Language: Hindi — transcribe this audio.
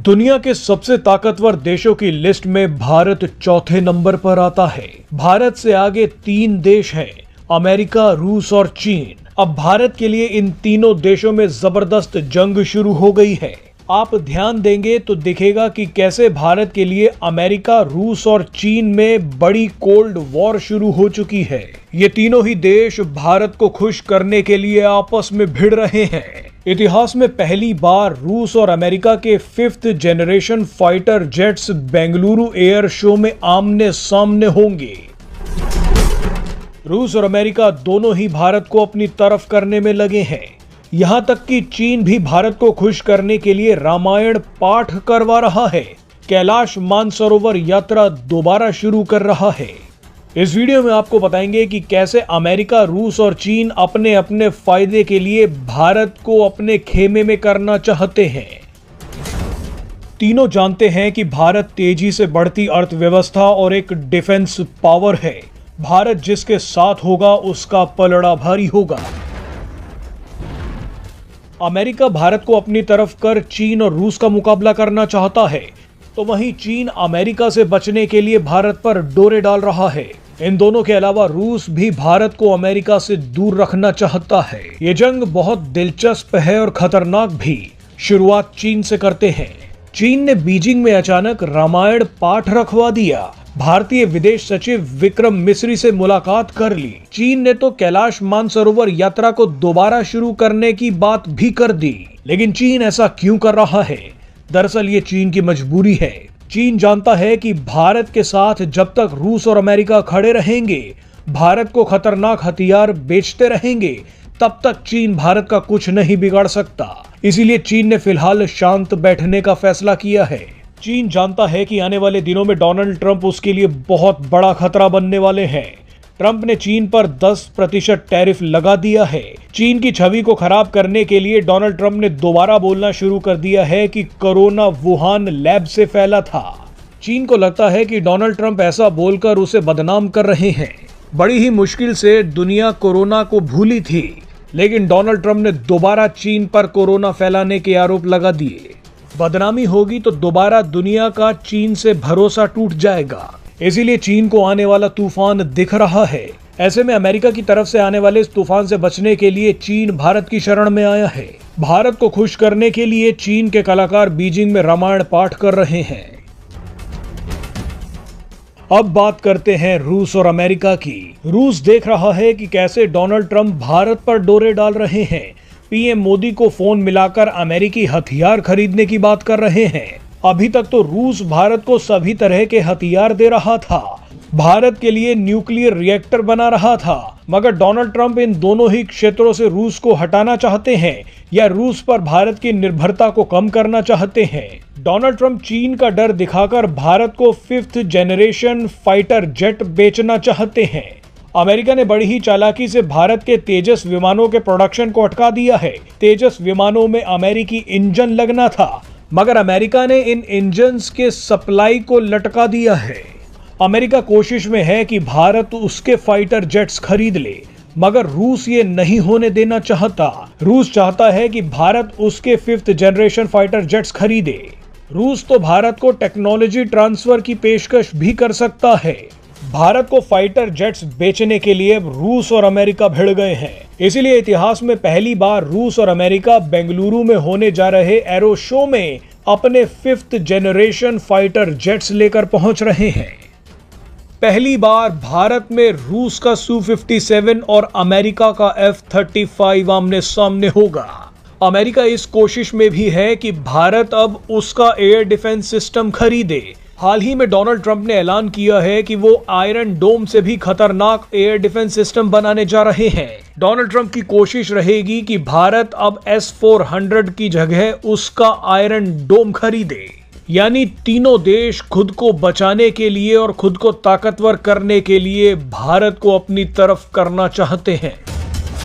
दुनिया के सबसे ताकतवर देशों की लिस्ट में भारत चौथे नंबर पर आता है। भारत से आगे 3 देश हैं, अमेरिका, रूस और चीन। अब भारत के लिए इन तीनों देशों में जबरदस्त जंग शुरू हो गई है। आप ध्यान देंगे तो दिखेगा कि कैसे भारत के लिए अमेरिका, रूस और चीन में बड़ी कोल्ड वॉर शुरू हो चुकी है। ये तीनों ही देश भारत को खुश करने के लिए आपस में भिड़ रहे हैं। इतिहास में पहली बार रूस और अमेरिका के 5th generation fighter jets Bengaluru air show में आमने सामने होंगे। रूस और अमेरिका दोनों ही भारत को अपनी तरफ करने में लगे हैं। यहां तक कि चीन भी भारत को खुश करने के लिए रामायण पाठ करवा रहा है। कैलाश मानसरोवर यात्रा दोबारा शुरू कर रहा है। इस वीडियो में आपको बताएंगे कि कैसे अमेरिका, रूस और चीन अपने अपने फायदे के लिए भारत को अपने खेमे में करना चाहते हैं। तीनों जानते हैं कि भारत तेजी से बढ़ती अर्थव्यवस्था और एक डिफेंस पावर है। भारत जिसके साथ होगा उसका पलड़ा भारी होगा। अमेरिका भारत को अपनी तरफ कर चीन और रूस का मुकाबला करना चाहता है, तो वहीं चीन अमेरिका से बचने के लिए भारत पर डोरे डाल रहा है। इन दोनों के अलावा रूस भी भारत को अमेरिका से दूर रखना चाहता है। ये जंग बहुत दिलचस्प है और खतरनाक भी। शुरुआत चीन से करते हैं। चीन ने बीजिंग में अचानक रामायण पाठ रखवा दिया। भारतीय विदेश सचिव विक्रम मिस्री से मुलाकात कर ली। चीन ने तो कैलाश मानसरोवर यात्रा को दोबारा शुरू करने की बात भी कर दी। लेकिन चीन ऐसा क्यों कर रहा है? दरअसल ये चीन की मजबूरी है। चीन जानता है कि भारत के साथ जब तक रूस और अमेरिका खड़े रहेंगे, भारत को खतरनाक हथियार बेचते रहेंगे, तब तक चीन भारत का कुछ नहीं बिगाड़ सकता। इसीलिए चीन ने फिलहाल शांत बैठने का फैसला किया है। चीन जानता है कि आने वाले दिनों में डोनाल्ड ट्रंप उसके लिए बहुत बड़ा खतरा बनने वाले हैं। ट्रंप ने चीन पर 10% टैरिफ लगा दिया है। चीन की छवि को खराब करने के लिए डोनाल्ड ट्रंप ने दोबारा बोलना शुरू कर दिया है कि कोरोना वुहान लैब से फैला था। चीन को लगता है कि डोनाल्ड ट्रंप ऐसा बोलकर उसे बदनाम कर रहे हैं। बड़ी ही मुश्किल से दुनिया कोरोना को भूली थी, लेकिन डोनाल्ड ट्रंप ने दोबारा चीन पर कोरोना फैलाने के आरोप लगा दिए। बदनामी होगी तो दोबारा दुनिया का चीन से भरोसा टूट जाएगा। इसीलिए चीन को आने वाला तूफान दिख रहा है। ऐसे में अमेरिका की तरफ से आने वाले इस तूफान से बचने के लिए चीन भारत की शरण में आया है। भारत को खुश करने के लिए चीन के कलाकार बीजिंग में रामायण पाठ कर रहे हैं। अब बात करते हैं रूस और अमेरिका की। रूस देख रहा है कि कैसे डोनाल्ड ट्रंप भारत पर डोरे डाल रहे हैं। पीएम मोदी को फोन मिलाकर अमेरिकी हथियार खरीदने की बात कर रहे हैं। अभी तक तो रूस भारत को सभी तरह के हथियार दे रहा था, भारत के लिए न्यूक्लियर रिएक्टर बना रहा था, मगर डोनाल्ड ट्रंप इन दोनों ही क्षेत्रों से रूस को हटाना चाहते हैं या रूस पर भारत की निर्भरता को कम करना चाहते हैं। डोनाल्ड ट्रंप चीन का डर दिखाकर भारत को 5th जनरेशन फाइटर जेट बेचना चाहते हैं। अमेरिका ने बड़ी ही चालाकी से भारत के तेजस विमानों के प्रोडक्शन को अटका दिया है। तेजस विमानों में अमेरिकी इंजन लगना था, मगर अमेरिका ने इन इंजन्स के सप्लाई को लटका दिया है। अमेरिका कोशिश में है कि भारत उसके फाइटर जेट्स खरीद ले, मगर रूस ये नहीं होने देना चाहता। रूस चाहता है कि भारत उसके 5th जनरेशन फाइटर जेट्स खरीदे। रूस तो भारत को टेक्नोलॉजी ट्रांसफर की पेशकश भी कर सकता है। भारत को फाइटर जेट्स बेचने के लिए रूस और अमेरिका भिड़ गए हैं। इसीलिए इतिहास में पहली बार रूस और अमेरिका बेंगलुरु में होने जा रहे एरो शो में अपने 5th जनरेशन फाइटर जेट्स लेकर पहुंच रहे हैं। पहली बार भारत में रूस का Su-57 और अमेरिका का F-35 आमने सामने होगा। अमेरिका इस कोशिश में भी है कि भारत अब उसका एयर डिफेंस सिस्टम खरीदे। हाल ही में डोनाल्ड ट्रंप ने ऐलान किया है कि वो आयरन डोम से भी खतरनाक एयर डिफेंस सिस्टम बनाने जा रहे हैं। डोनाल्ड ट्रंप की कोशिश रहेगी कि भारत अब S-400 की जगह उसका आयरन डोम खरीदे। यानी तीनों देश खुद को बचाने के लिए और खुद को ताकतवर करने के लिए भारत को अपनी तरफ करना चाहते हैं।